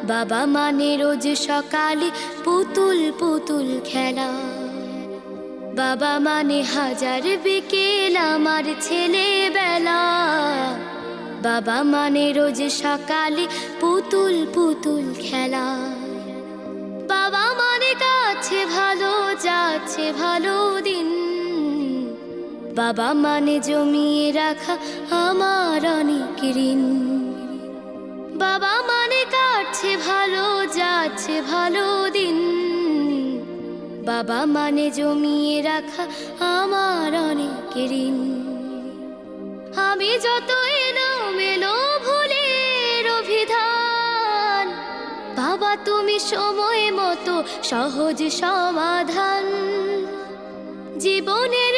বাবা মানে রোজ সকালে পুতুল পুতুল খেলা। বাবা মানে হাজার বিকেল আমার ছেলেবেলা। বাবা মানে রোজ সকালে পুতুল পুতুল খেলা। বাবা মানে কাছে ভালো যাচ্ছে ভালো দিন। বাবা মানে জমিয়ে রাখা আমার অনেক ঋণ। বাবা মানে কাটছে ভালো যাচ্ছে ভালো দিন। বাবা মানে জমিয়ে রাখা আমার অনেক ঋণ। আমি যত এলোমেলো ভুলের অভিধান, বাবা তুমি সময় মতো সহজ সমাধান। জীবনের